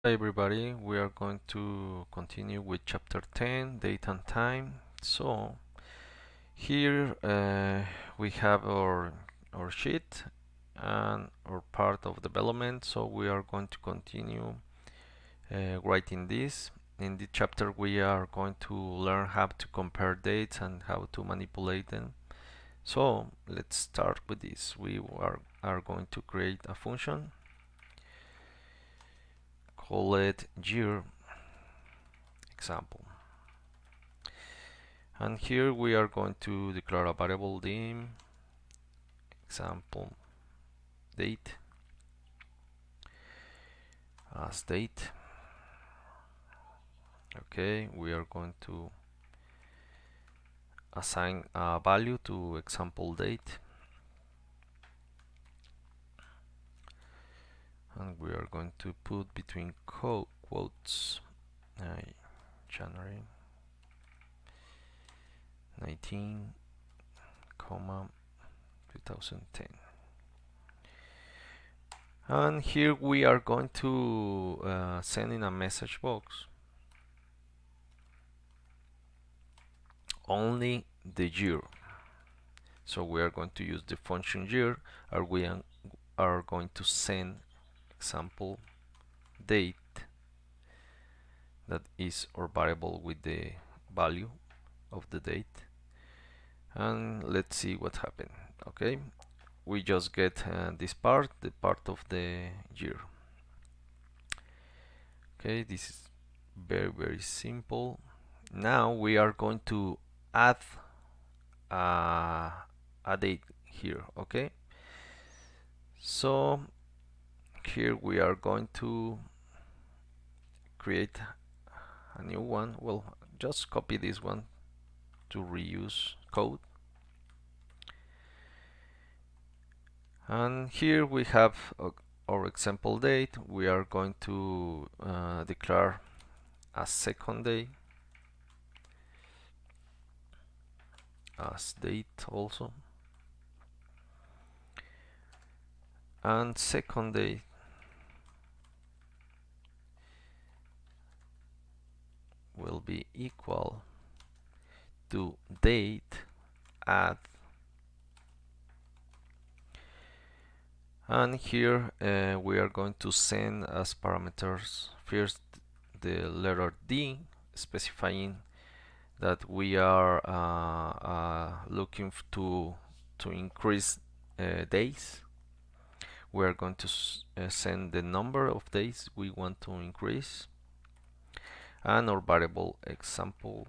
Hi everybody, we are going to continue with chapter 10, date and time. So here we have our sheet and our part of development. So we are going to continue writing this. In this chapter we are going to learn how to compare dates and how to manipulate them. So let's start with this. We are going to create a function, call it year example. And here we are going to declare a variable dim example date as date. Okay, we are going to assign a value to example date, and we are going to put between quotes January 19, 2010. And here we are going to send in a message box only the year. So we are going to use the function year, and we are going to send example date, that is our variable with the value of the date, and let's see what happened. Okay, we just get this part, the part of the year. Okay, this is very simple. Now we are going to add a date here. Okay, so here we are going to create a new one. Well, just copy this one to reuse code, and here we have our example date. We are going to declare a second day as date also, and second day will be equal to date add, and here we are going to send as parameters first the letter D, specifying that we are looking to increase days. We are going to send the number of days we want to increase, and our variable example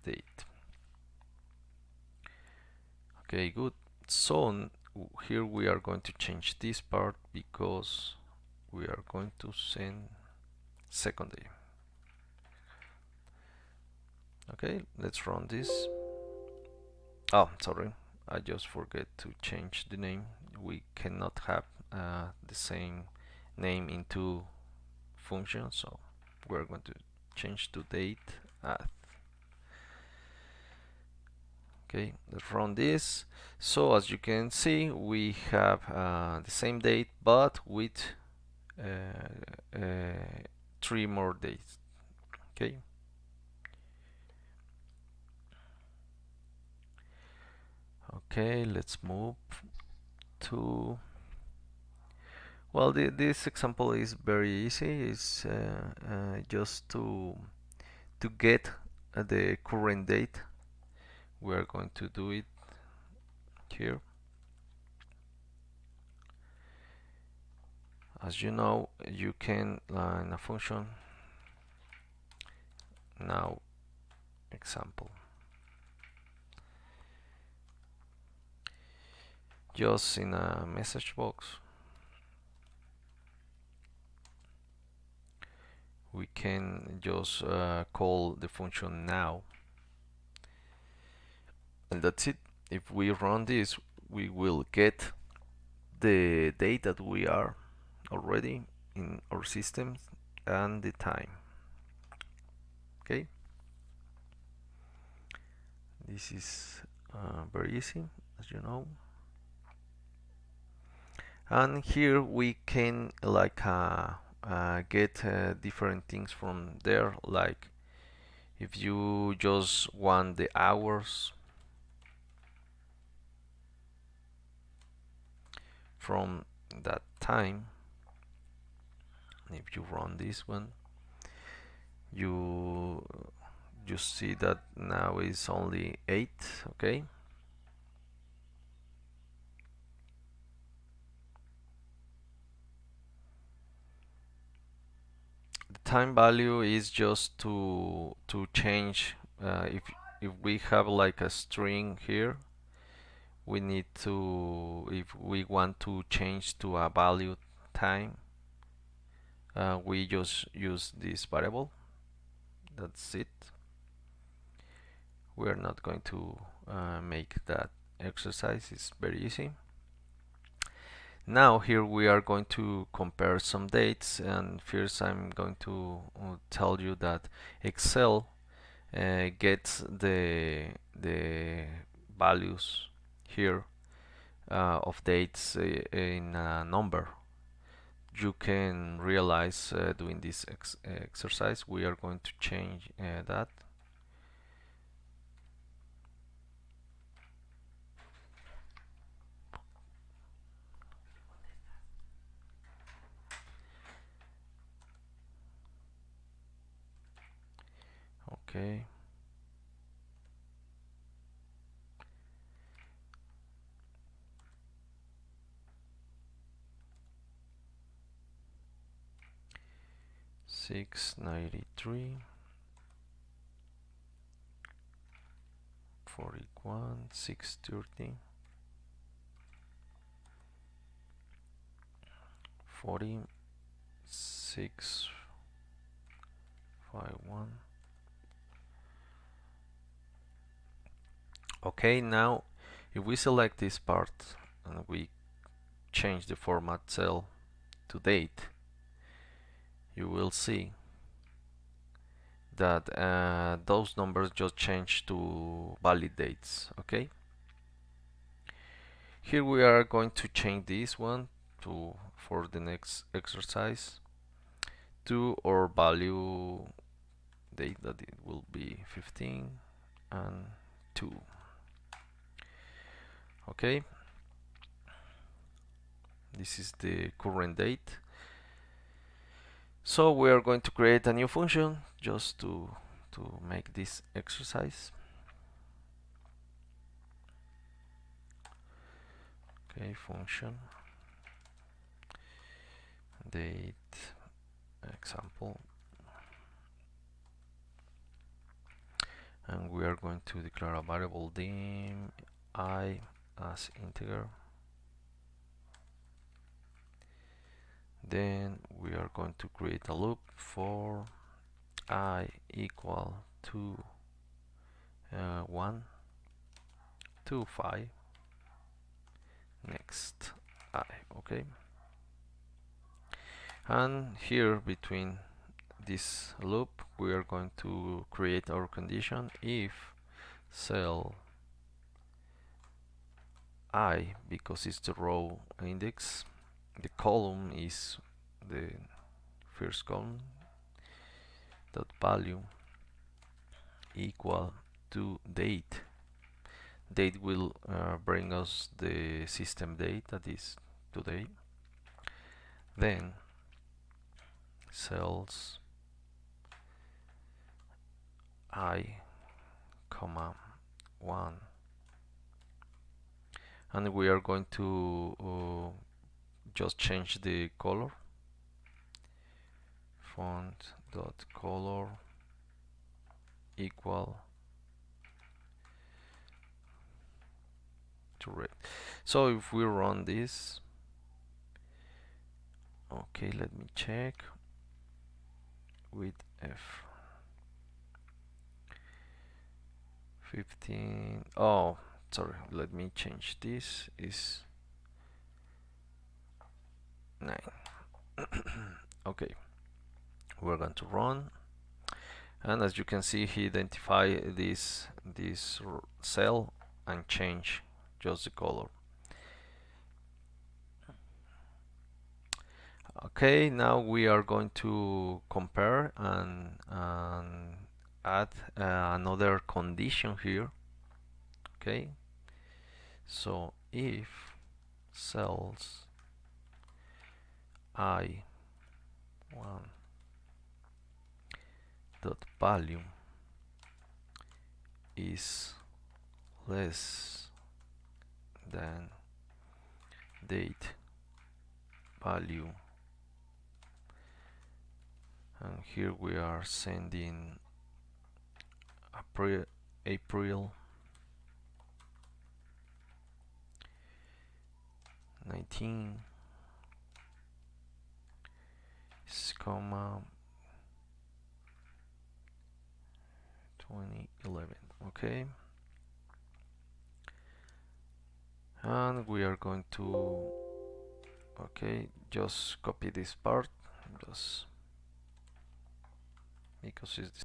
date. Okay, good. So here we are going to change this part because we are going to send second day. Okay, let's run this. Oh, sorry, I just forget to change the name. We cannot have the same name in two functions, so we're going to change to date add. Okay, let's run this. So as you can see, we have the same date but with uh, 3 more days. Okay, okay, let's move to, well, this example is very easy. It's just to get the current date. We're going to do it here. As you know, you can in a function now example, just in a message box we can just call the function now, and that's it. If we run this, we will get the date that we are already in our system and the time. Okay, this is very easy, as you know. And here we can like get different things from there, like if you just want the hours from that time, if you run this one, you see that now is only 8. Okay, the time value is just to change, if we have like a string here, we need to, if we want to change to a value time, we just use this variable. That's it. We are not going to make that exercise. It's very easy. Now here we are going to compare some dates, and first I'm going to tell you that Excel gets the values here of dates in a number. You can realize doing this exercise. We are going to change that. Okay. $6.93, 41, 6.30, 40, 6.51. Okay, now if we select this part and we change the format cell to date, you will see that those numbers just change to valid dates. Okay, here we are going to change this one to, for the next exercise, to our value date, that it will be 15 and 2. Okay, this is the current date. So we are going to create a new function just to make this exercise. Okay, function date example, and we are going to declare a variable dim I as integer. Then we are going to create a loop for I equal to 1 to 5, next I. Okay, and here between this loop we are going to create our condition if cell I, because it's the row index, the column is the first column, dot value equal to date. Date will bring us the system date, that is today. Then cells I, comma 1, and we are going to just change the color, font dot color equal to red. So if we run this, okay, let me check with F 15. Oh, sorry, let me change this, is 9. Okay, we're going to run, and as you can see, he identify this cell and change just the color. Okay, now we are going to compare and add another condition here. Okay, so if cells I1 dot value is less than date value, and here we are sending April 19 comma 2011. Okay, and we are going to just copy this part just because it's